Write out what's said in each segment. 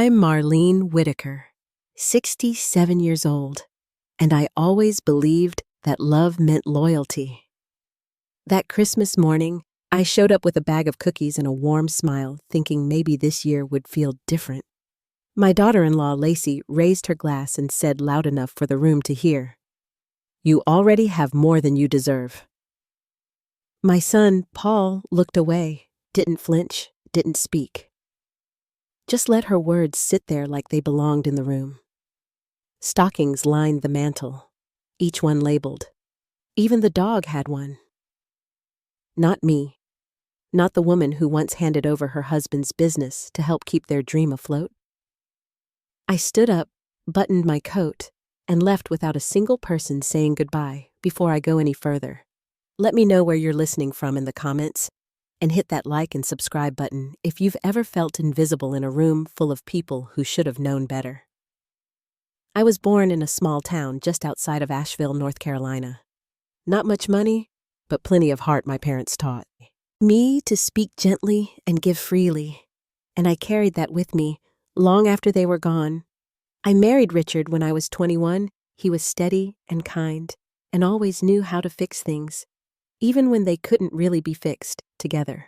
I'm Marlene Whitaker, 67 years old, and I always believed that love meant loyalty. That Christmas morning, I showed up with a bag of cookies and a warm smile, thinking maybe this year would feel different. My daughter-in-law, Lacey, raised her glass and said loud enough for the room to hear, "You already have more than you deserve." My son, Paul, looked away, didn't flinch, didn't speak. Just let her words sit there like they belonged in the room. Stockings lined the mantel, each one labeled. Even the dog had one. Not me. Not the woman who once handed over her husband's business to help keep their dream afloat. I stood up, buttoned my coat, and left without a single person saying goodbye before I go any further. Let me know where you're listening from in the comments, and hit that like and subscribe button if you've ever felt invisible in a room full of people who should have known better. I was born in a small town just outside of Asheville, North Carolina. Not much money, but plenty of heart, my parents taught me to speak gently and give freely, and I carried that with me long after they were gone. I married Richard when I was 21. He was steady and kind, and always knew how to fix things, even when they couldn't really be fixed together.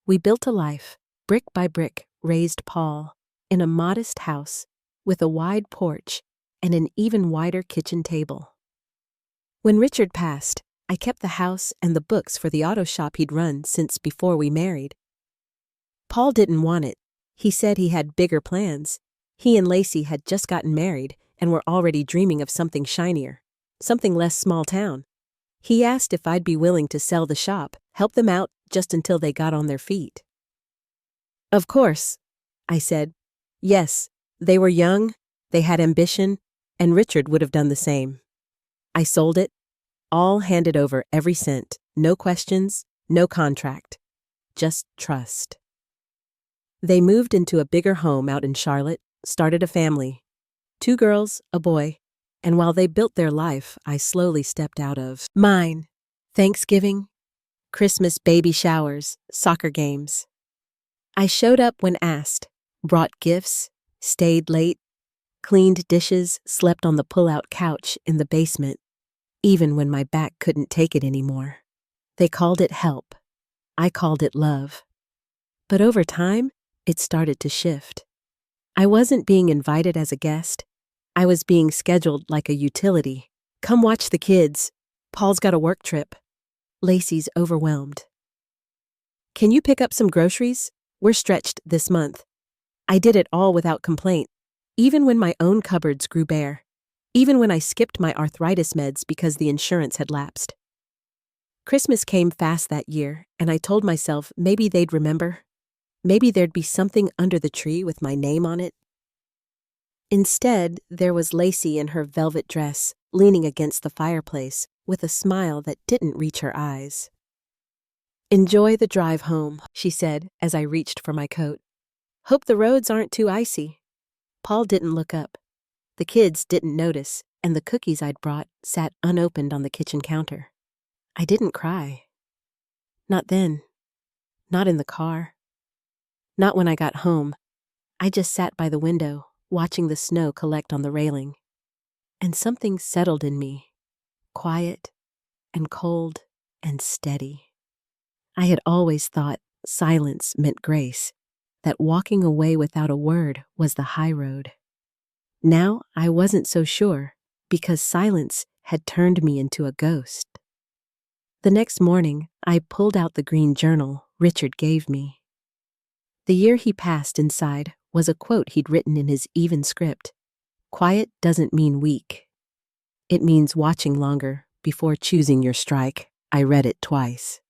We built a life, brick by brick, raised Paul, in a modest house with a wide porch and an even wider kitchen table. When Richard passed, I kept the house and the books for the auto shop he'd run since before we married. Paul didn't want it. He said he had bigger plans. He and Lacey had just gotten married and were already dreaming of something shinier, something less small town. He asked if I'd be willing to sell the shop, help them out just until they got on their feet. Of course, I said. Yes, they were young, they had ambition, and Richard would have done the same. I sold it, all handed over every cent, no questions, no contract, just trust. They moved into a bigger home out in Charlotte, started a family, 2 girls, a boy. And while they built their life, I slowly stepped out of mine. Thanksgiving, Christmas baby showers, soccer games. I showed up when asked, brought gifts, stayed late, cleaned dishes, slept on the pull-out couch in the basement, even when my back couldn't take it anymore. They called it help. I called it love. But over time, it started to shift. I wasn't being invited as a guest. I was being scheduled like a utility. Come watch the kids. Paul's got a work trip. Lacey's overwhelmed. Can you pick up some groceries? We're stretched this month. I did it all without complaint, even when my own cupboards grew bare, even when I skipped my arthritis meds because the insurance had lapsed. Christmas came fast that year, and I told myself maybe they'd remember. Maybe there'd be something under the tree with my name on it. Instead, there was Lacey in her velvet dress, leaning against the fireplace, with a smile that didn't reach her eyes. "Enjoy the drive home," she said as I reached for my coat. "Hope the roads aren't too icy." Paul didn't look up. The kids didn't notice, and the cookies I'd brought sat unopened on the kitchen counter. I didn't cry. Not then. Not in the car. Not when I got home. I just sat by the window, watching the snow collect on the railing. And something settled in me, quiet and cold and steady. I had always thought silence meant grace, that walking away without a word was the high road. Now I wasn't so sure, because silence had turned me into a ghost. The next morning, I pulled out the green journal Richard gave me. The year he passed inside was a quote he'd written in his even script. Quiet doesn't mean weak. It means watching longer before choosing your strike. I read it twice,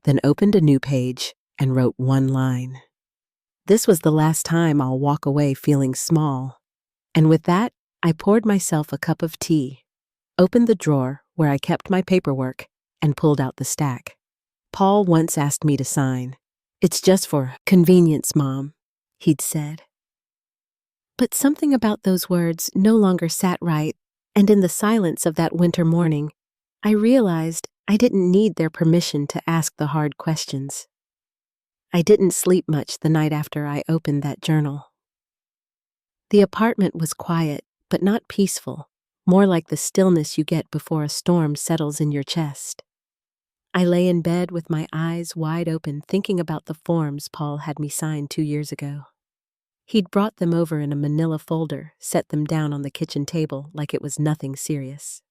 then opened a new page and wrote one line. This was the last time I'll walk away feeling small. And with that, I poured myself a cup of tea, opened the drawer where I kept my paperwork, and pulled out the stack. Paul once asked me to sign. "It's just for convenience, Mom," he'd said. But something about those words no longer sat right, and in the silence of that winter morning, I realized I didn't need their permission to ask the hard questions. I didn't sleep much the night after I opened that journal. The apartment was quiet, but not peaceful, more like the stillness you get before a storm settles in your chest. I lay in bed with my eyes wide open, thinking about the forms Paul had me sign 2 years ago. He'd brought them over in a manila folder, set them down on the kitchen table like it was nothing serious.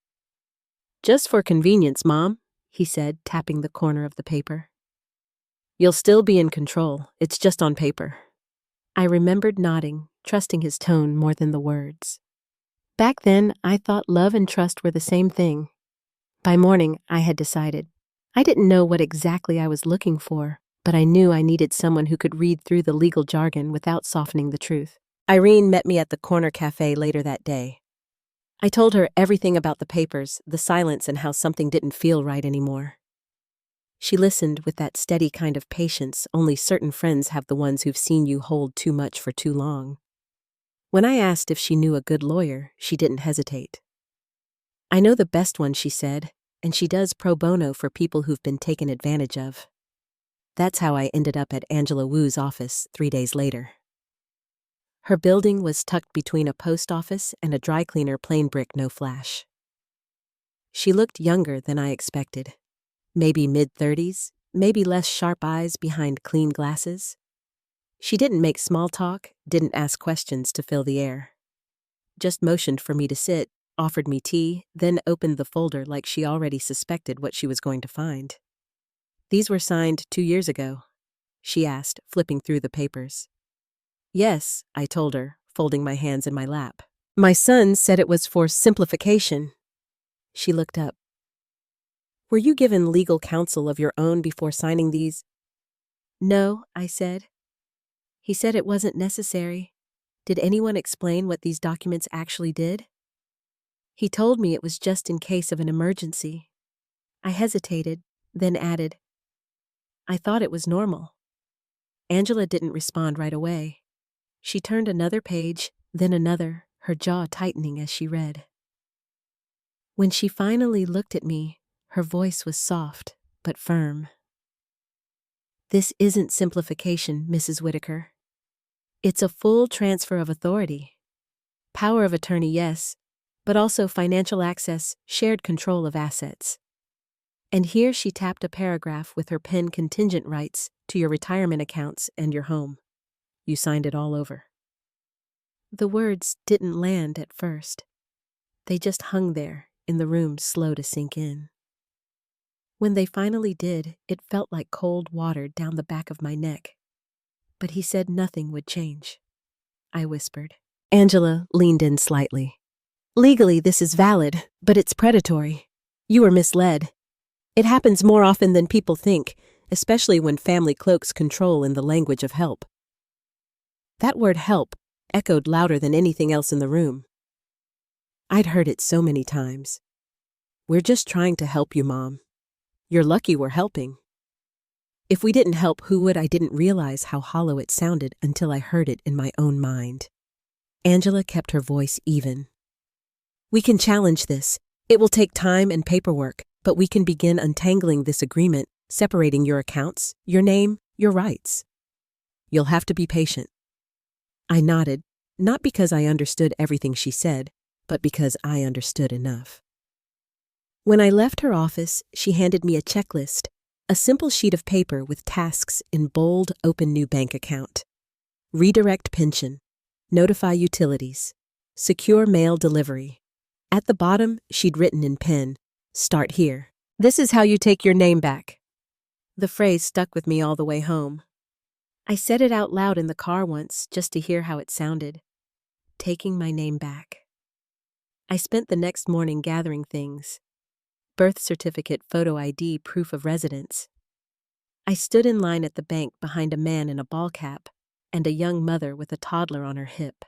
"Just for convenience, Mom," he said, tapping the corner of the paper. "You'll still be in control. It's just on paper." I remembered nodding, trusting his tone more than the words. Back then, I thought love and trust were the same thing. By morning, I had decided. I didn't know what exactly I was looking for, but I knew I needed someone who could read through the legal jargon without softening the truth. Irene met me at the corner cafe later that day. I told her everything about the papers, the silence, and how something didn't feel right anymore. She listened with that steady kind of patience only certain friends have, the ones who've seen you hold too much for too long. When I asked if she knew a good lawyer, she didn't hesitate. "I know the best one," she said, "and she does pro bono for people who've been taken advantage of." That's how I ended up at Angela Wu's office 3 days later. Her building was tucked between a post office and a dry cleaner, plain brick, no flash. She looked younger than I expected. Maybe mid-30s, maybe less sharp eyes behind clean glasses. She didn't make small talk, didn't ask questions to fill the air. Just motioned for me to sit, offered me tea, then opened the folder like she already suspected what she was going to find. "These were signed 2 years ago?" she asked, flipping through the papers. "Yes," I told her, folding my hands in my lap. "My son said it was for simplification." She looked up. "Were you given legal counsel of your own before signing these?" "No," I said. "He said it wasn't necessary. Did anyone explain what these documents actually did?" "He told me it was just in case of an emergency." I hesitated, then added, "I thought it was normal." Angela didn't respond right away. She turned another page, then another, her jaw tightening as she read. When she finally looked at me, her voice was soft, but firm. "This isn't simplification, Mrs. Whitaker. It's a full transfer of authority. Power of attorney, yes, but also financial access, shared control of assets." And here she tapped a paragraph with her pen: "Contingent rights to your retirement accounts and your home. You signed it all over." The words didn't land at first. They just hung there in the room, slow to sink in. When they finally did, it felt like cold water down the back of my neck. "But he said nothing would change," I whispered. Angela leaned in slightly. "Legally, this is valid, but it's predatory. You were misled. It happens more often than people think, especially when family cloaks control in the language of help." That word "help" echoed louder than anything else in the room. I'd heard it so many times. "We're just trying to help you, Mom. You're lucky we're helping." If we didn't help, who would? I didn't realize how hollow it sounded until I heard it in my own mind. Angela kept her voice even. "We can challenge this. It will take time and paperwork, but we can begin untangling this agreement, separating your accounts, your name, your rights. You'll have to be patient." I nodded, not because I understood everything she said, but because I understood enough. When I left her office, she handed me a checklist, a simple sheet of paper with tasks in bold: "Open new bank account, redirect pension, notify utilities, secure mail delivery." At the bottom, she'd written in pen, "Start here. This is how you take your name back." The phrase stuck with me all the way home. I said it out loud in the car once just to hear how it sounded. Taking my name back. I spent the next morning gathering things: birth certificate, photo ID, proof of residence. I stood in line at the bank behind a man in a ball cap and a young mother with a toddler on her hip.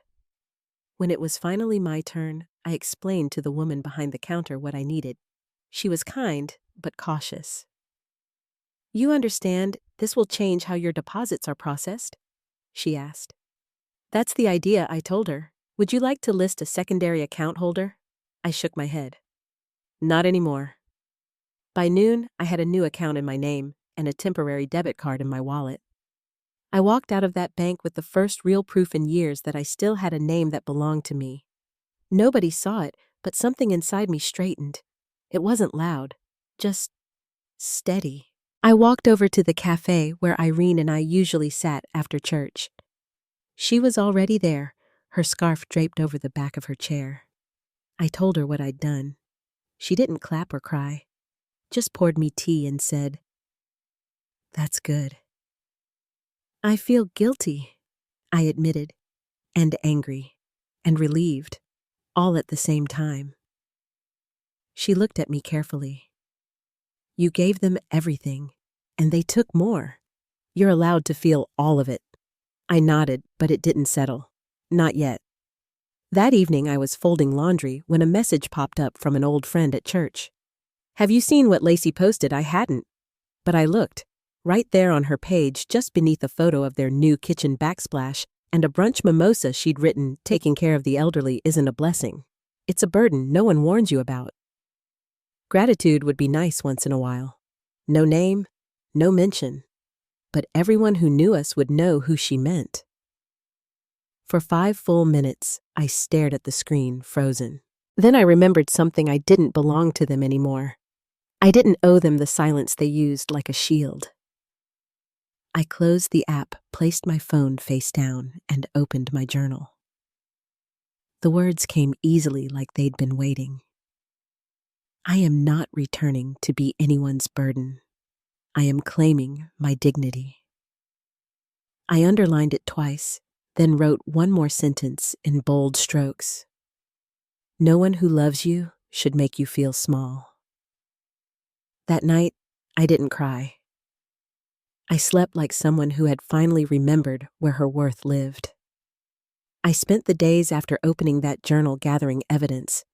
When it was finally my turn, I explained to the woman behind the counter what I needed. She was kind, but cautious. "You understand, this will change how your deposits are processed?" she asked. "That's the idea," I told her. "Would you like to list a secondary account holder?" I shook my head. "Not anymore." By noon, I had a new account in my name and a temporary debit card in my wallet. I walked out of that bank with the first real proof in years that I still had a name that belonged to me. Nobody saw it, but something inside me straightened. It wasn't loud, just steady. I walked over to the cafe where Irene and I usually sat after church. She was already there, her scarf draped over the back of her chair. I told her what I'd done. She didn't clap or cry, just poured me tea and said, "That's good." "I feel guilty," I admitted, and angry, and relieved, all at the same time. She looked at me carefully. "You gave them everything, and they took more. You're allowed to feel all of it." I nodded, but it didn't settle. Not yet. That evening I was folding laundry when a message popped up from an old friend at church. "Have you seen what Lacey posted?" I hadn't. But I looked. Right there on her page, just beneath a photo of their new kitchen backsplash and a brunch mimosa, she'd written, "Taking care of the elderly isn't a blessing. It's a burden no one warns you about." Gratitude would be nice once in a while. No name, no mention. But everyone who knew us would know who she meant. For 5 full minutes, I stared at the screen, frozen. Then I remembered something. I didn't belong to them anymore. I didn't owe them the silence they used like a shield. I closed the app, placed my phone face down, and opened my journal. The words came easily, like they'd been waiting. I am not returning to be anyone's burden. I am claiming my dignity. I underlined it twice, then wrote one more sentence in bold strokes. No one who loves you should make you feel small. That night, I didn't cry. I slept like someone who had finally remembered where her worth lived. I spent the days after opening that journal gathering evidence.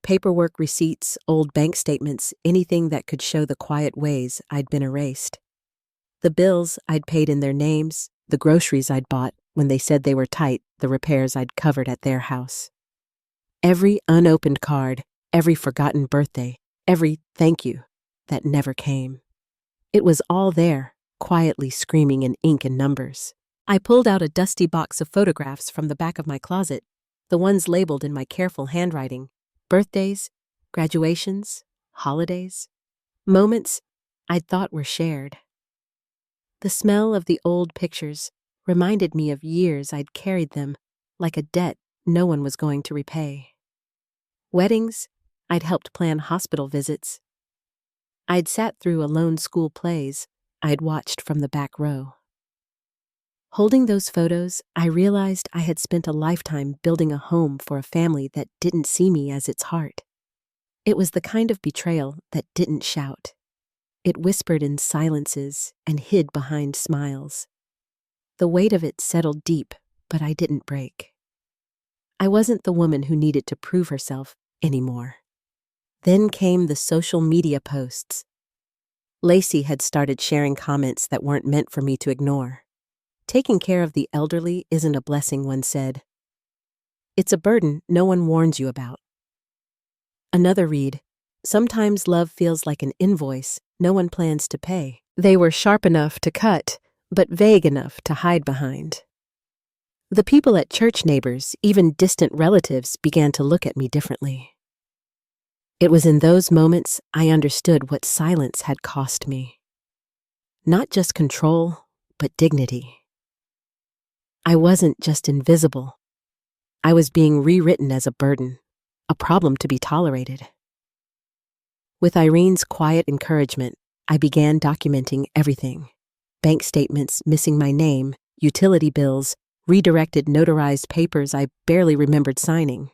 Paperwork, receipts, old bank statements, anything that could show the quiet ways I'd been erased. The bills I'd paid in their names, the groceries I'd bought when they said they were tight, the repairs I'd covered at their house. Every unopened card, every forgotten birthday, every thank you that never came. It was all there, quietly screaming in ink and numbers. I pulled out a dusty box of photographs from the back of my closet, the ones labeled in my careful handwriting. Birthdays, graduations, holidays, moments I'd thought were shared. The smell of the old pictures reminded me of years I'd carried them like a debt no one was going to repay. Weddings, I'd helped plan hospital visits. I'd sat through alone school plays I'd watched from the back row. Holding those photos, I realized I had spent a lifetime building a home for a family that didn't see me as its heart. It was the kind of betrayal that didn't shout. It whispered in silences and hid behind smiles. The weight of it settled deep, but I didn't break. I wasn't the woman who needed to prove herself anymore. Then came the social media posts. Lacey had started sharing comments that weren't meant for me to ignore. Taking care of the elderly isn't a blessing, one said. It's a burden no one warns you about. Another read, sometimes love feels like an invoice no one plans to pay. They were sharp enough to cut, but vague enough to hide behind. The people at church, neighbors, even distant relatives, began to look at me differently. It was in those moments I understood what silence had cost me. Not just control, but dignity. I wasn't just invisible. I was being rewritten as a burden, a problem to be tolerated. With Irene's quiet encouragement, I began documenting everything. Bank statements missing my name, utility bills, redirected notarized papers I barely remembered signing.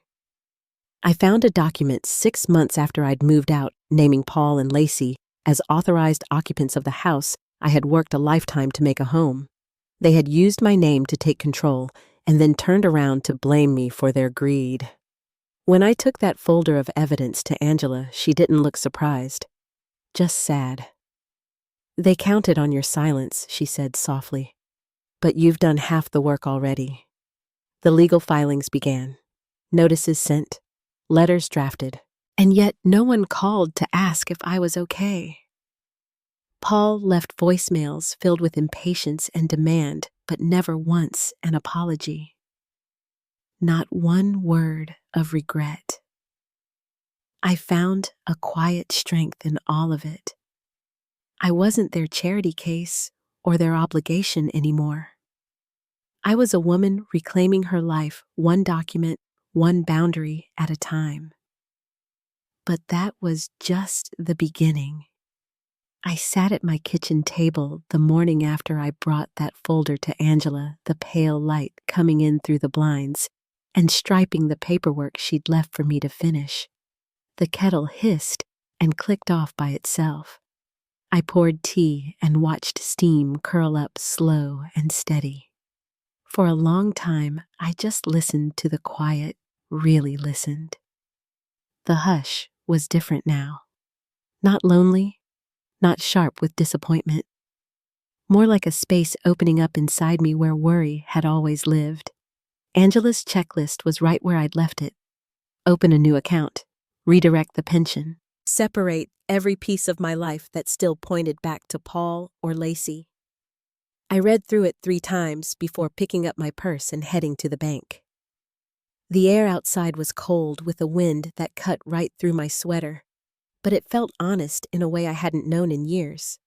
I found a document 6 months after I'd moved out, naming Paul and Lacey as authorized occupants of the house I had worked a lifetime to make a home. They had used my name to take control and then turned around to blame me for their greed. When I took that folder of evidence to Angela, she didn't look surprised, just sad. "They counted on your silence," she said softly. "But you've done half the work already." The legal filings began. Notices sent, letters drafted, and yet no one called to ask if I was okay. Paul left voicemails filled with impatience and demand, but never once an apology. Not one word of regret. I found a quiet strength in all of it. I wasn't their charity case or their obligation anymore. I was a woman reclaiming her life one document, one boundary at a time. But that was just the beginning. I sat at my kitchen table the morning after I brought that folder to Angela, the pale light coming in through the blinds and striping the paperwork she'd left for me to finish. The kettle hissed and clicked off by itself. I poured tea and watched steam curl up slow and steady. For a long time, I just listened to the quiet, really listened. The hush was different now. Not lonely, not sharp with disappointment. More like a space opening up inside me where worry had always lived. Angela's checklist was right where I'd left it. Open a new account, redirect the pension, separate every piece of my life that still pointed back to Paul or Lacey. I read through it 3 times before picking up my purse and heading to the bank. The air outside was cold with a wind that cut right through my sweater, but it felt honest in a way I hadn't known in years.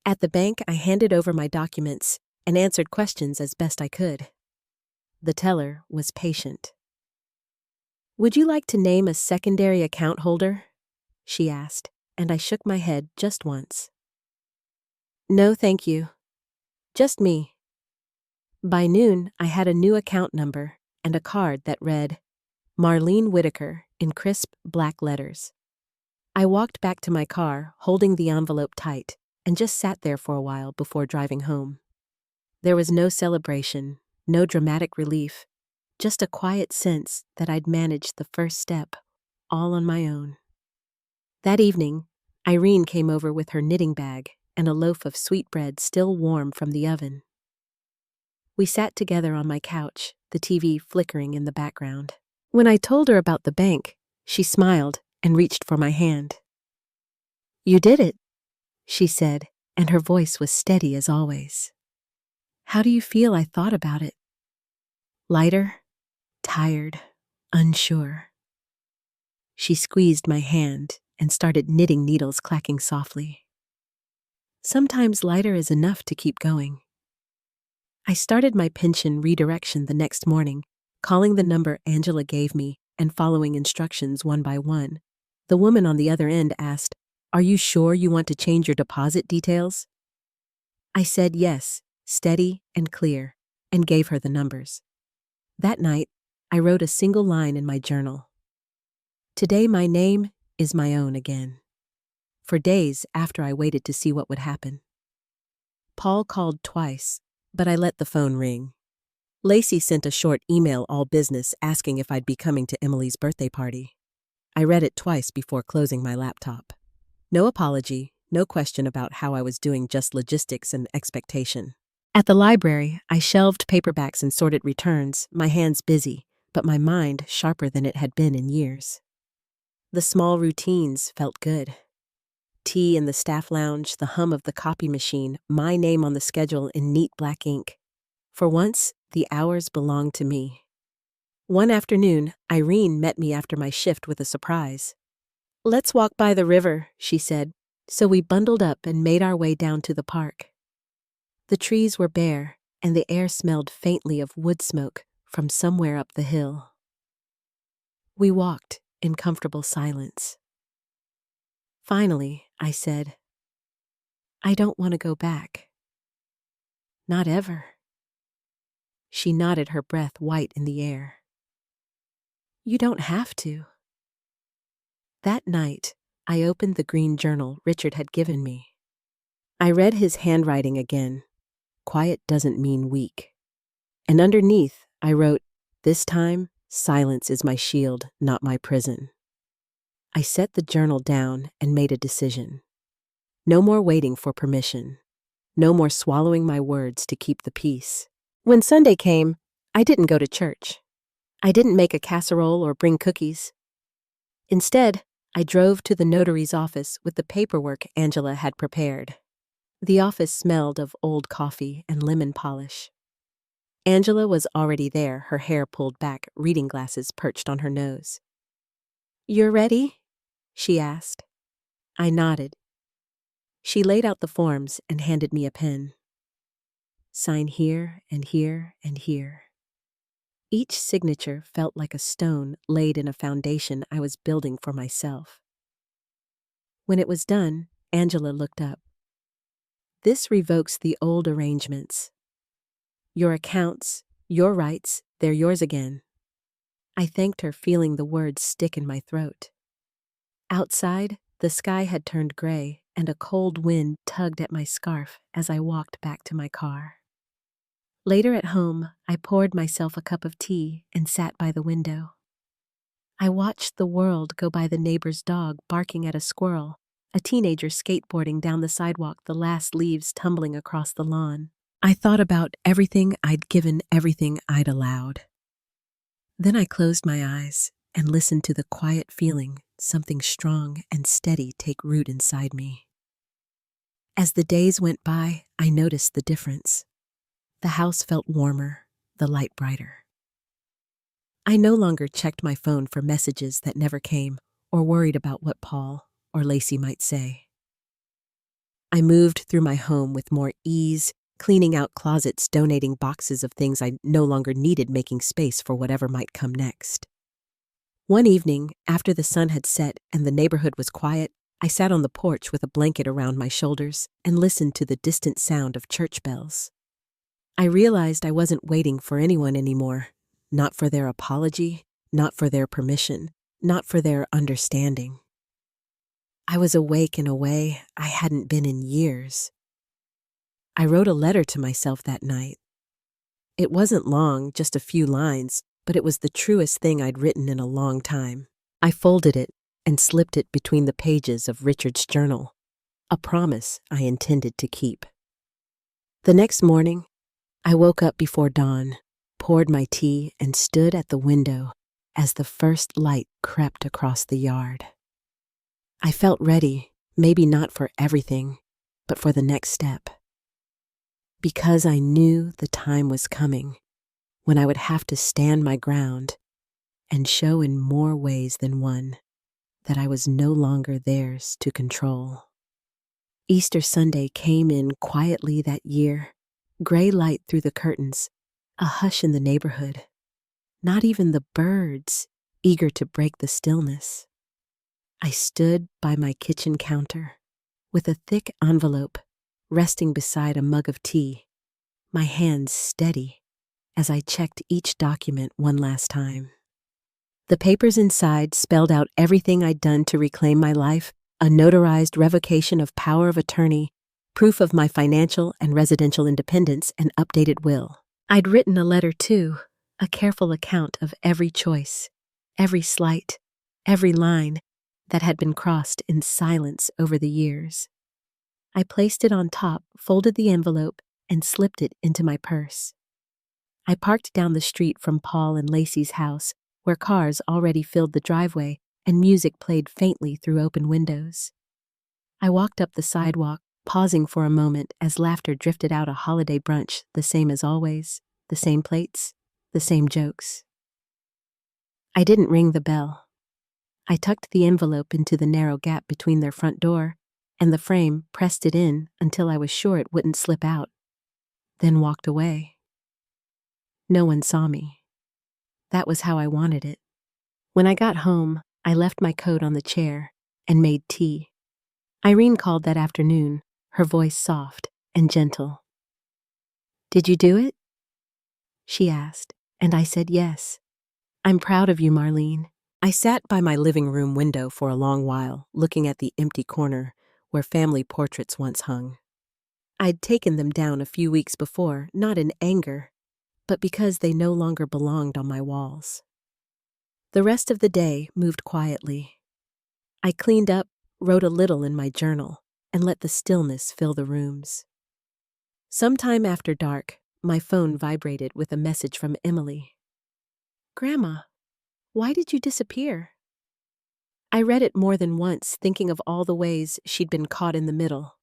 At the bank, I handed over my documents and answered questions as best I could. The teller was patient. "Would you like to name a secondary account holder?" she asked, and I shook my head just once. "No, thank you. Just me." By noon, I had a new account number and a card that read, Marlene Whitaker, in crisp black letters. I walked back to my car, holding the envelope tight, and just sat there for a while before driving home. There was no celebration, no dramatic relief, just a quiet sense that I'd managed the first step, all on my own. That evening, Irene came over with her knitting bag and a loaf of sweetbread still warm from the oven. We sat together on my couch, the TV flickering in the background. When I told her about the bank, she smiled and reached for my hand. "You did it," she said, and her voice was steady as always. "How do you feel I thought about it?" Lighter, tired, unsure. She squeezed my hand and started knitting needles clacking softly. Sometimes lighter is enough to keep going. I started my pension redirection the next morning, calling the number Angela gave me and following instructions one by one. The woman on the other end asked, "Are you sure you want to change your deposit details?" I said yes, steady and clear, and gave her the numbers. That night, I wrote a single line in my journal. Today my name is my own again. For days after I waited to see what would happen. Paul called twice, but I let the phone ring. Lacey sent a short email all business asking if I'd be coming to Emily's birthday party. I read it twice before closing my laptop. No apology, no question about how I was doing, just logistics and expectation. At the library, I shelved paperbacks and sorted returns, my hands busy, but my mind sharper than it had been in years. The small routines felt good. Tea in the staff lounge, the hum of the copy machine, my name on the schedule in neat black ink. For once, the hours belonged to me. One afternoon, Irene met me after my shift with a surprise. "Let's walk by the river," she said, so we bundled up and made our way down to the park. The trees were bare, and the air smelled faintly of wood smoke from somewhere up the hill. We walked in comfortable silence. Finally, I said, "I don't want to go back. Not ever." She nodded, her breath white in the air. "You don't have to." That night, I opened the green journal Richard had given me. I read his handwriting again. Quiet doesn't mean weak. And underneath, I wrote, "This time, silence is my shield, not my prison." I set the journal down and made a decision. No more waiting for permission. No more swallowing my words to keep the peace. When Sunday came, I didn't go to church. I didn't make a casserole or bring cookies. Instead, I drove to the notary's office with the paperwork Angela had prepared. The office smelled of old coffee and lemon polish. Angela was already there, her hair pulled back, reading glasses perched on her nose. "You're ready?" she asked. I nodded. She laid out the forms and handed me a pen. "Sign here and here and here." Each signature felt like a stone laid in a foundation I was building for myself. When it was done, Angela looked up. "This revokes the old arrangements. Your accounts, your rights, they're yours again." I thanked her, feeling the words stick in my throat. Outside, the sky had turned gray, and a cold wind tugged at my scarf as I walked back to my car. Later at home, I poured myself a cup of tea and sat by the window. I watched the world go by: the neighbor's dog barking at a squirrel, a teenager skateboarding down the sidewalk, the last leaves tumbling across the lawn. I thought about everything I'd given, everything I'd allowed. Then I closed my eyes and listened to the quiet feeling, something strong and steady, take root inside me. As the days went by, I noticed the difference. The house felt warmer, the light brighter. I no longer checked my phone for messages that never came, or worried about what Paul or Lacey might say. I moved through my home with more ease, cleaning out closets, donating boxes of things I no longer needed, making space for whatever might come next. One evening, after the sun had set and the neighborhood was quiet, I sat on the porch with a blanket around my shoulders and listened to the distant sound of church bells. I realized I wasn't waiting for anyone anymore, not for their apology, not for their permission, not for their understanding. I was awake in a way I hadn't been in years. I wrote a letter to myself that night. It wasn't long, just a few lines, but it was the truest thing I'd written in a long time. I folded it and slipped it between the pages of Richard's journal, a promise I intended to keep. The next morning, I woke up before dawn, poured my tea, and stood at the window as the first light crept across the yard. I felt ready, maybe not for everything, but for the next step. Because I knew the time was coming when I would have to stand my ground and show in more ways than one that I was no longer theirs to control. Easter Sunday came in quietly that year, gray light through the curtains, a hush in the neighborhood, not even the birds eager to break the stillness. I stood by my kitchen counter with a thick envelope resting beside a mug of tea, my hands steady as I checked each document one last time. The papers inside spelled out everything I'd done to reclaim my life: a notarized revocation of power of attorney, proof of my financial and residential independence, and updated will. I'd written a letter too, a careful account of every choice, every slight, every line that had been crossed in silence over the years. I placed it on top, folded the envelope, and slipped it into my purse. I parked down the street from Paul and Lacey's house, where cars already filled the driveway and music played faintly through open windows. I walked up the sidewalk, pausing for a moment as laughter drifted out: a holiday brunch, the same as always, the same plates, the same jokes. I didn't ring the bell. I tucked the envelope into the narrow gap between their front door and the frame, pressed it in until I was sure it wouldn't slip out, then walked away. No one saw me. That was how I wanted it. When I got home, I left my coat on the chair and made tea. Irene called that afternoon, her voice soft and gentle. "Did you do it?" she asked, and I said yes. "I'm proud of you, Marlene." I sat by my living room window for a long while, looking at the empty corner where family portraits once hung. I'd taken them down a few weeks before, not in anger, but because they no longer belonged on my walls. The rest of the day moved quietly. I cleaned up, wrote a little in my journal, and let the stillness fill the rooms. Sometime after dark, my phone vibrated with a message from Emily. "Grandma, why did you disappear?" I read it more than once, thinking of all the ways she'd been caught in the middle.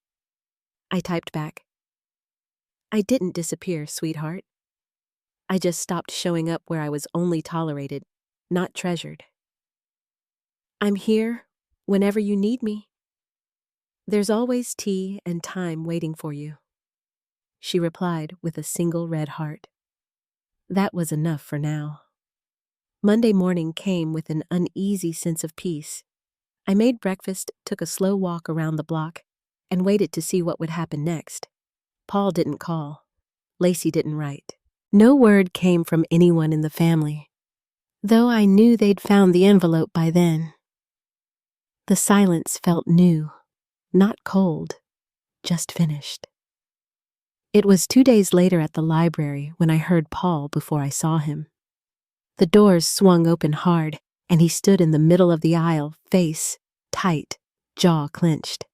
I typed back, "I didn't disappear, sweetheart. I just stopped showing up where I was only tolerated, not treasured. I'm here whenever you need me. There's always tea and time waiting for you, she replied with a single red heart. That was enough for now. Monday morning came with an uneasy sense of peace. I made breakfast, took a slow walk around the block, and waited to see what would happen next. Paul didn't call. Lacey didn't write. No word came from anyone in the family, though I knew they'd found the envelope by then. The silence felt new, not cold, just finished. It was 2 days later at the library when I heard Paul before I saw him. The doors swung open hard, and he stood in the middle of the aisle, face tight, jaw clenched.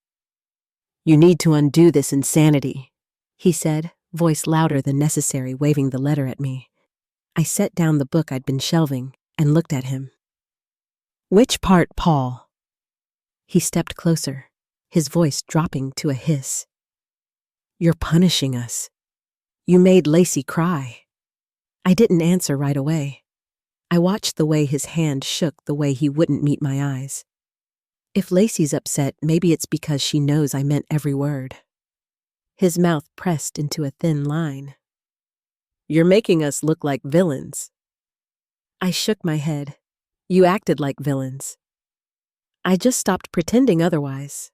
"You need to undo this insanity," he said, voice louder than necessary, waving the letter at me. I set down the book I'd been shelving and looked at him. "Which part, Paul?" He stepped closer, his voice dropping to a hiss. "You're punishing us. You made Lacey cry." I didn't answer right away. I watched the way his hand shook, the way he wouldn't meet my eyes. If Lacey's upset, maybe it's because she knows I meant every word. His mouth pressed into a thin line. "You're making us look like villains." I shook my head. "You acted like villains. I just stopped pretending otherwise."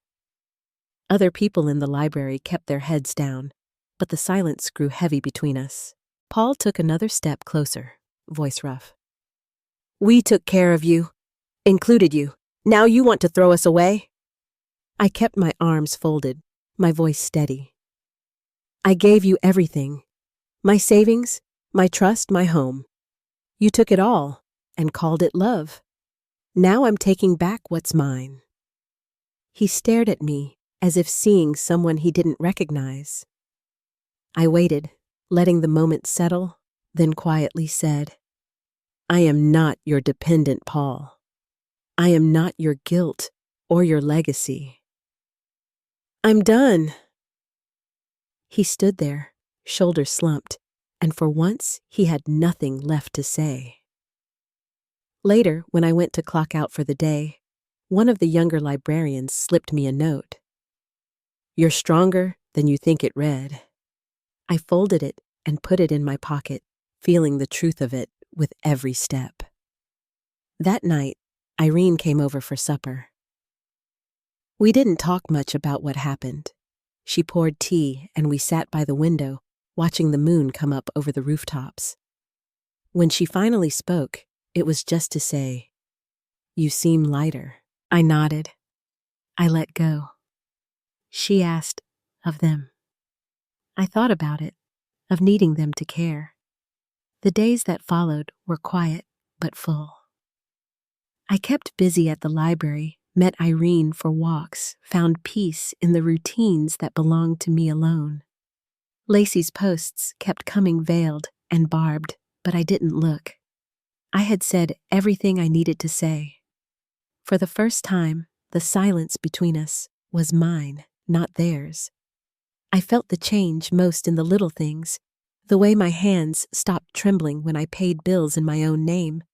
Other people in the library kept their heads down, but the silence grew heavy between us. Paul took another step closer, voice rough. "We took care of you, included you. Now you want to throw us away?" I kept my arms folded, my voice steady. "I gave you everything. My savings, my trust, my home. You took it all and called it love. Now I'm taking back what's mine." He stared at me as if seeing someone he didn't recognize. I waited, letting the moment settle, then quietly said, "I am not your dependent, Paul. I am not your guilt or your legacy. I'm done." He stood there, shoulders slumped, and for once he had nothing left to say. Later, when I went to clock out for the day, one of the younger librarians slipped me a note. "You're stronger than you think," it read. I folded it and put it in my pocket, feeling the truth of it with every step. That night, Irene came over for supper. We didn't talk much about what happened. She poured tea and we sat by the window, watching the moon come up over the rooftops. When she finally spoke, it was just to say, "You seem lighter." I nodded. I let go. She asked, "Of them?" I thought about it, of needing them to care. The days that followed were quiet but full. I kept busy at the library, met Irene for walks, found peace in the routines that belonged to me alone. Lacey's posts kept coming veiled and barbed, but I didn't look. I had said everything I needed to say. For the first time, the silence between us was mine, not theirs. I felt the change most in the little things, the way my hands stopped trembling when I paid bills in my own name,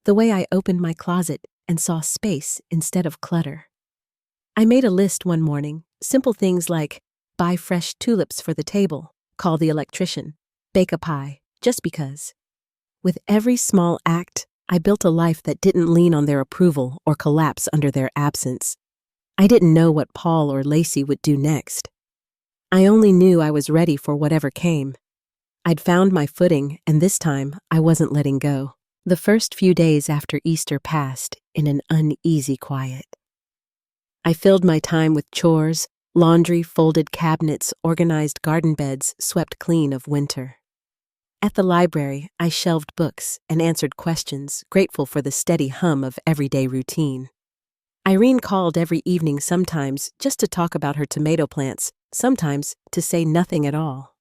the way I opened my closet and saw space instead of clutter. I made a list one morning, simple things like buy fresh tulips for the table, call the electrician, bake a pie, just because. With every small act, I built a life that didn't lean on their approval or collapse under their absence. I didn't know what Paul or Lacey would do next. I only knew I was ready for whatever came. I'd found my footing, and this time I wasn't letting go. The first few days after Easter passed in an uneasy quiet. I filled my time with chores, laundry, folded cabinets, organized garden beds, swept clean of winter. At the library, I shelved books and answered questions, grateful for the steady hum of everyday routine. Irene called every evening, sometimes just to talk about her tomato plants, sometimes to say nothing at all.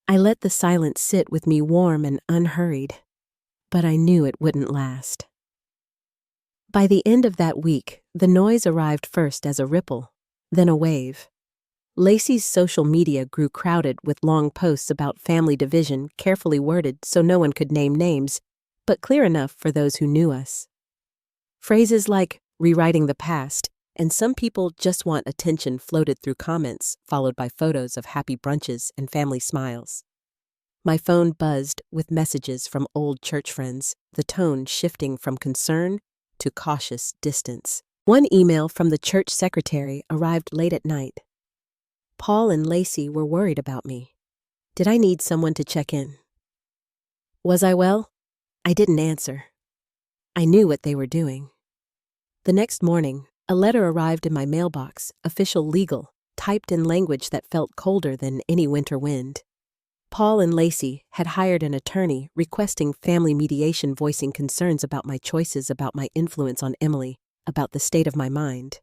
I let the silence sit with me warm and unhurried, but I knew it wouldn't last. By the end of that week, the noise arrived first as a ripple, then a wave. Lacey's social media grew crowded with long posts about family division, carefully worded so no one could name names, but clear enough for those who knew us. Phrases like rewriting the past and some people just want attention floated through comments, followed by photos of happy brunches and family smiles. My phone buzzed with messages from old church friends, the tone shifting from concern to cautious distance. One email from the church secretary arrived late at night. Paul and Lacey were worried about me. Did I need someone to check in? Was I well? I didn't answer. I knew what they were doing. The next morning, a letter arrived in my mailbox, official legal, typed in language that felt colder than any winter wind. Paul and Lacey had hired an attorney requesting family mediation, voicing concerns about my choices, about my influence on Emily, about the state of my mind.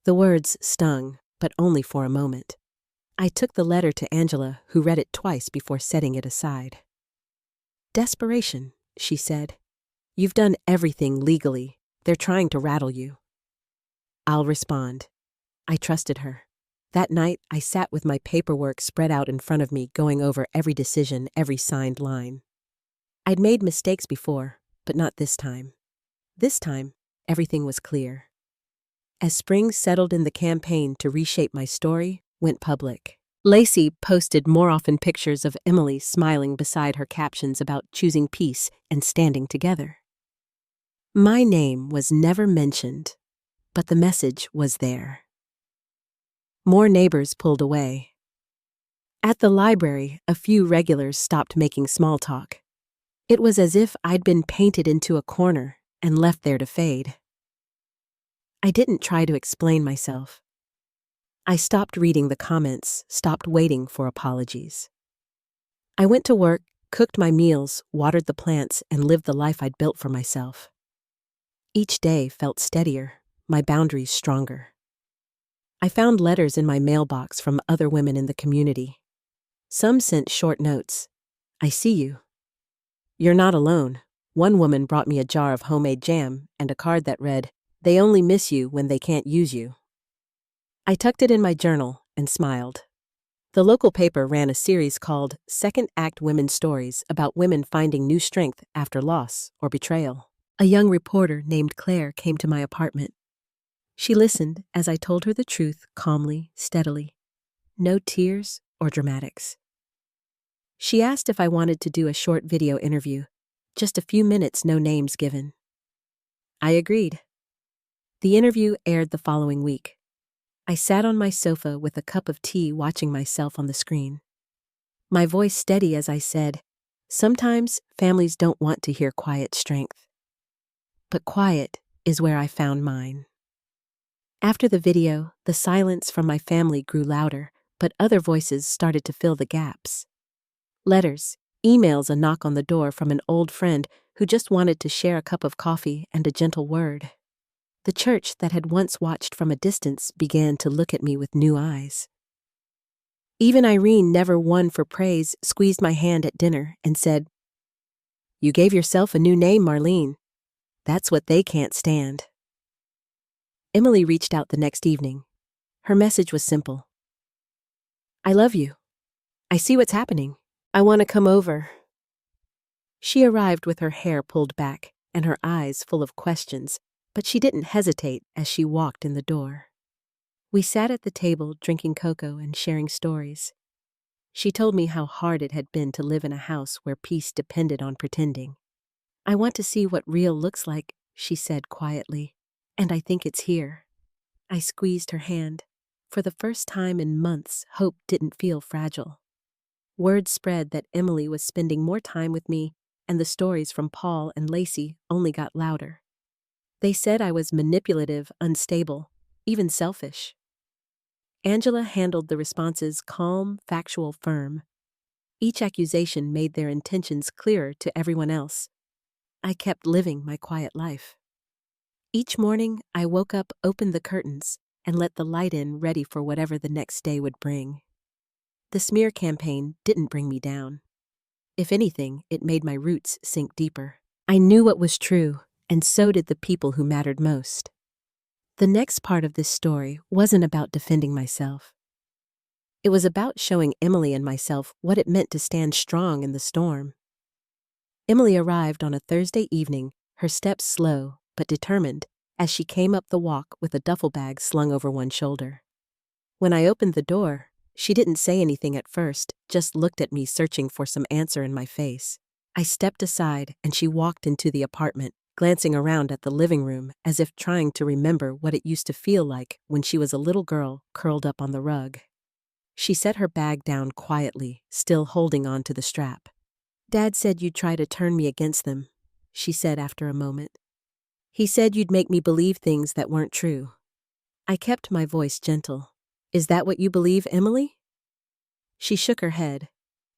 The words stung, but only for a moment. I took the letter to Angela, who read it twice before setting it aside. Desperation, she said. You've done everything legally. They're trying to rattle you. I'll respond. I trusted her. That night, I sat with my paperwork spread out in front of me, going over every decision, every signed line. I'd made mistakes before, but not this time. This time, everything was clear. As spring settled in, the campaign to reshape my story went public. Lacey posted more often pictures of Emily smiling beside her captions about choosing peace and standing together. My name was never mentioned, but the message was there. More neighbors pulled away. At the library, a few regulars stopped making small talk. It was as if I'd been painted into a corner and left there to fade. I didn't try to explain myself. I stopped reading the comments, stopped waiting for apologies. I went to work, cooked my meals, watered the plants, and lived the life I'd built for myself. Each day felt steadier, my boundaries stronger. I found letters in my mailbox from other women in the community. Some sent short notes. I see you. You're not alone. One woman brought me a jar of homemade jam and a card that read, "They only miss you when they can't use you." I tucked it in my journal and smiled. The local paper ran a series called Second Act Women's Stories about women finding new strength after loss or betrayal. A young reporter named Claire came to my apartment. She listened as I told her the truth calmly, steadily. No tears or dramatics. She asked if I wanted to do a short video interview, just a few minutes, no names given. I agreed. The interview aired the following week. I sat on my sofa with a cup of tea watching myself on the screen. My voice steady as I said, sometimes families don't want to hear quiet strength. But quiet is where I found mine. After the video, the silence from my family grew louder, but other voices started to fill the gaps. Letters, emails, a knock on the door from an old friend who just wanted to share a cup of coffee and a gentle word. The church that had once watched from a distance began to look at me with new eyes. Even Irene, never one for praise, squeezed my hand at dinner and said, "You gave yourself a new name, Marlene. That's what they can't stand." Emily reached out the next evening. Her message was simple. "I love you. I see what's happening. I want to come over." She arrived with her hair pulled back and her eyes full of questions, but she didn't hesitate as she walked in the door. We sat at the table drinking cocoa and sharing stories. She told me how hard it had been to live in a house where peace depended on pretending. "I want to see what real looks like," she said quietly, "and I think it's here." I squeezed her hand. For the first time in months, hope didn't feel fragile. Word spread that Emily was spending more time with me, and the stories from Paul and Lacey only got louder. They said I was manipulative, unstable, even selfish. Angela handled the responses calm, factual, firm. Each accusation made their intentions clearer to everyone else. I kept living my quiet life. Each morning, I woke up, opened the curtains, and let the light in, ready for whatever the next day would bring. The smear campaign didn't bring me down. If anything, it made my roots sink deeper. I knew what was true, and so did the people who mattered most. The next part of this story wasn't about defending myself. It was about showing Emily and myself what it meant to stand strong in the storm. Emily arrived on a Thursday evening, her steps slow but determined, as she came up the walk with a duffel bag slung over one shoulder. When I opened the door, she didn't say anything at first, just looked at me searching for some answer in my face. I stepped aside and she walked into the apartment, glancing around at the living room as if trying to remember what it used to feel like when she was a little girl curled up on the rug. She set her bag down quietly, still holding on to the strap. "Dad said you'd try to turn me against them," she said after a moment. "He said you'd make me believe things that weren't true." I kept my voice gentle. "Is that what you believe, Emily?" She shook her head.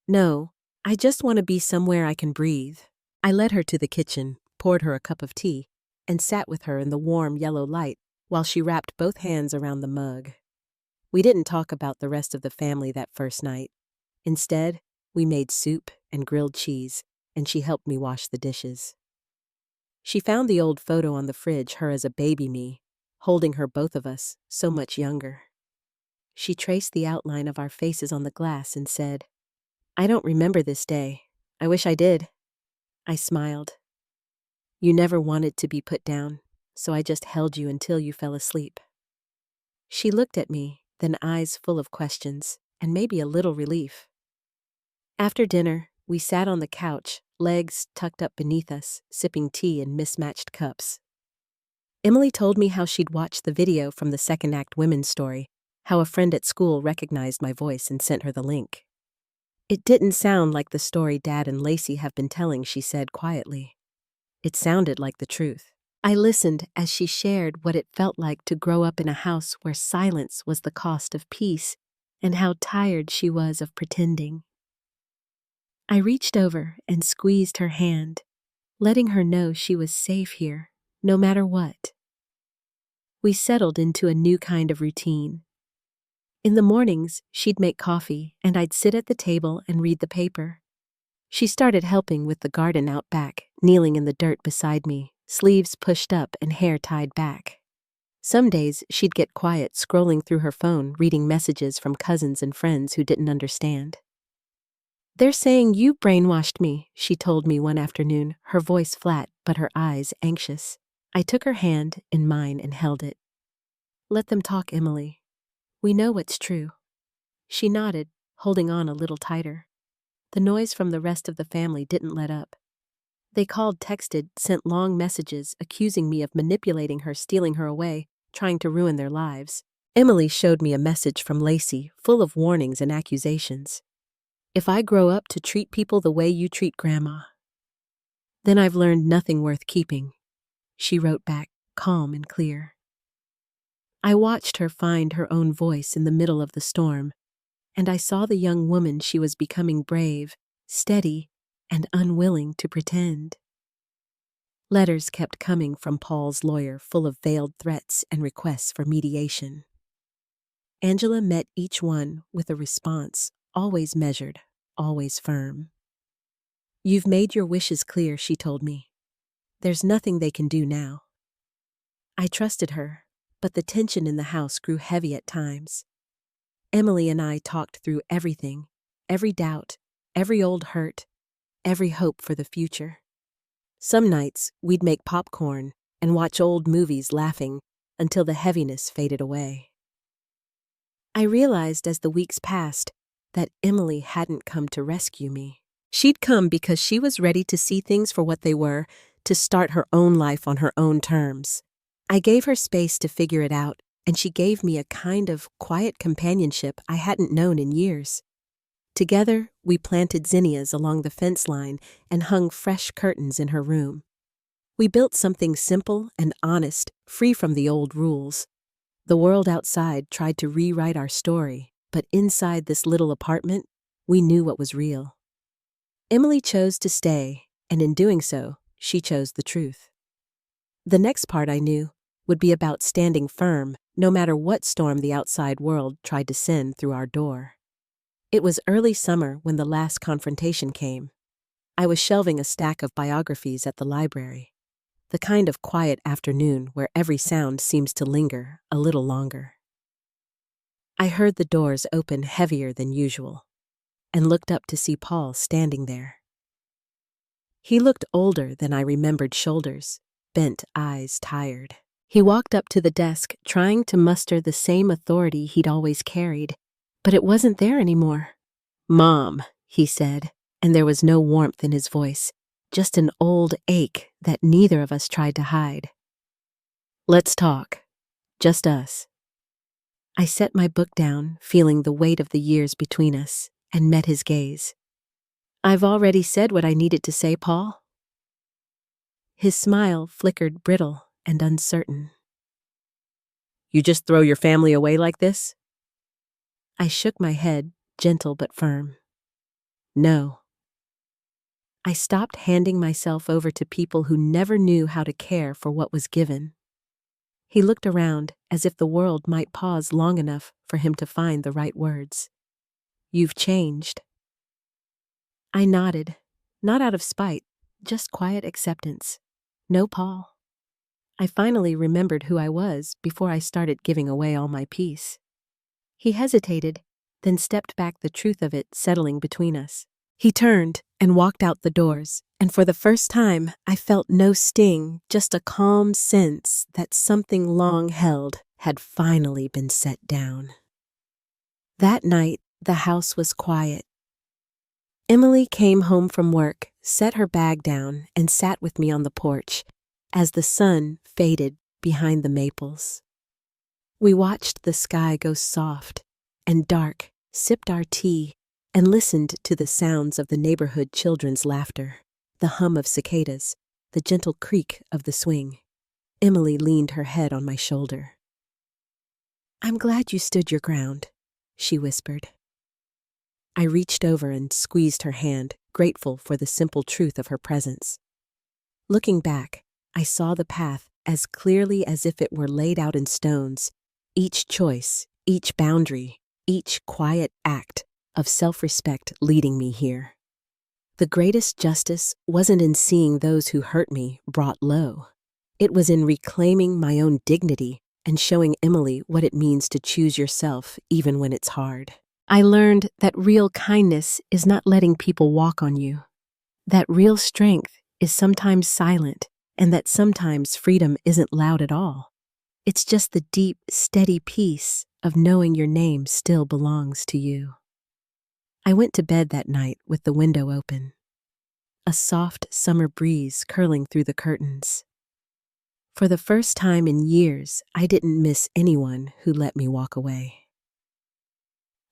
"No, I just want to be somewhere I can breathe." I led her to the kitchen, poured her a cup of tea, and sat with her in the warm yellow light while she wrapped both hands around the mug. We didn't talk about the rest of the family that first night. Instead, we made soup and grilled cheese, and she helped me wash the dishes. She found the old photo on the fridge, her as a baby me, holding her, both of us, so much younger. She traced the outline of our faces on the glass and said, "I don't remember this day. I wish I did." I smiled. "You never wanted to be put down, so I just held you until you fell asleep." She looked at me, then eyes full of questions, and maybe a little relief. After dinner, we sat on the couch, legs tucked up beneath us, sipping tea in mismatched cups. Emily told me how she'd watched the video from the second act women's story, how a friend at school recognized my voice and sent her the link. "It didn't sound like the story Dad and Lacey have been telling," she said quietly. It sounded like the truth. I listened as she shared what it felt like to grow up in a house where silence was the cost of peace, and how tired she was of pretending. I reached over and squeezed her hand, letting her know she was safe here, no matter what. We settled into a new kind of routine. In the mornings, she'd make coffee, and I'd sit at the table and read the paper. She started helping with the garden out back, kneeling in the dirt beside me, sleeves pushed up and hair tied back. Some days, she'd get quiet, scrolling through her phone, reading messages from cousins and friends who didn't understand. "They're saying you brainwashed me," she told me one afternoon, her voice flat but her eyes anxious. I took her hand in mine and held it. "Let them talk, Emily. We know what's true." She nodded, holding on a little tighter. The noise from the rest of the family didn't let up. They called, texted, sent long messages accusing me of manipulating her, stealing her away, trying to ruin their lives. Emily showed me a message from Lacey, full of warnings and accusations. "If I grow up to treat people the way you treat Grandma, then I've learned nothing worth keeping," she wrote back, calm and clear. I watched her find her own voice in the middle of the storm, and I saw the young woman she was becoming, brave, steady, and unwilling to pretend. Letters kept coming from Paul's lawyer, full of veiled threats and requests for mediation. Angela met each one with a response, always measured, always firm. "You've made your wishes clear," she told me. "There's nothing they can do now." I trusted her, but the tension in the house grew heavy at times. Emily and I talked through everything, every doubt, every old hurt, every hope for the future. Some nights, we'd make popcorn and watch old movies, laughing until the heaviness faded away. I realized as the weeks passed that Emily hadn't come to rescue me. She'd come because she was ready to see things for what they were, to start her own life on her own terms. I gave her space to figure it out, and she gave me a kind of quiet companionship I hadn't known in years. Together, we planted zinnias along the fence line and hung fresh curtains in her room. We built something simple and honest, free from the old rules. The world outside tried to rewrite our story, but inside this little apartment, we knew what was real. Emily chose to stay, and in doing so, she chose the truth. The next part, I knew, would be about standing firm, no matter what storm the outside world tried to send through our door. It was early summer when the last confrontation came. I was shelving a stack of biographies at the library, the kind of quiet afternoon where every sound seems to linger a little longer. I heard the doors open heavier than usual and looked up to see Paul standing there. He looked older than I remembered, shoulders bent, eyes tired. He walked up to the desk, trying to muster the same authority he'd always carried, but it wasn't there anymore. "Mom," he said, and there was no warmth in his voice, just an old ache that neither of us tried to hide. "Let's talk. Just us." I set my book down, feeling the weight of the years between us, and met his gaze. "I've already said what I needed to say, Paul." His smile flickered brittle and uncertain. "You just throw your family away like this?" I shook my head, gentle but firm. "No." I stopped handing myself over to people who never knew how to care for what was given. He looked around as if the world might pause long enough for him to find the right words. "You've changed." I nodded, not out of spite, just quiet acceptance. No, Paul. I finally remembered who I was before I started giving away all my peace. He hesitated, then stepped back, the truth of it settling between us. He turned and walked out the doors, and for the first time I felt no sting, just a calm sense that something long held had finally been set down. That night, the house was quiet. Emily came home from work, set her bag down, and sat with me on the porch as the sun faded behind the maples. We watched the sky go soft and dark, sipped our tea, and listened to the sounds of the neighborhood children's laughter, the hum of cicadas, the gentle creak of the swing. Emily leaned her head on my shoulder. "I'm glad you stood your ground," she whispered. I reached over and squeezed her hand, grateful for the simple truth of her presence. Looking back, I saw the path as clearly as if it were laid out in stones, each choice, each boundary, each quiet act of self-respect leading me here. The greatest justice wasn't in seeing those who hurt me brought low. It was in reclaiming my own dignity and showing Emily what it means to choose yourself even when it's hard. I learned that real kindness is not letting people walk on you, that real strength is sometimes silent, and that sometimes freedom isn't loud at all. It's just the deep, steady peace of knowing your name still belongs to you. I went to bed that night with the window open, a soft summer breeze curling through the curtains. For the first time in years, I didn't miss anyone who let me walk away.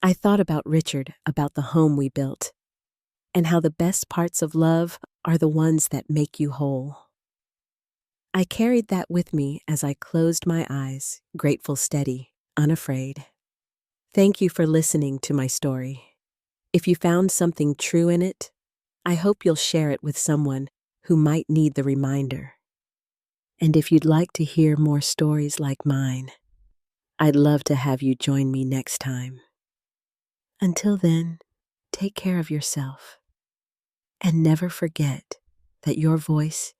I thought about Richard, about the home we built, and how the best parts of love are the ones that make you whole. I carried that with me as I closed my eyes, grateful, steady, unafraid. Thank you for listening to my story. If you found something true in it, I hope you'll share it with someone who might need the reminder. And if you'd like to hear more stories like mine, I'd love to have you join me next time. Until then, take care of yourself, and never forget that your voice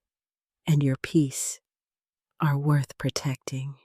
and your peace are worth protecting.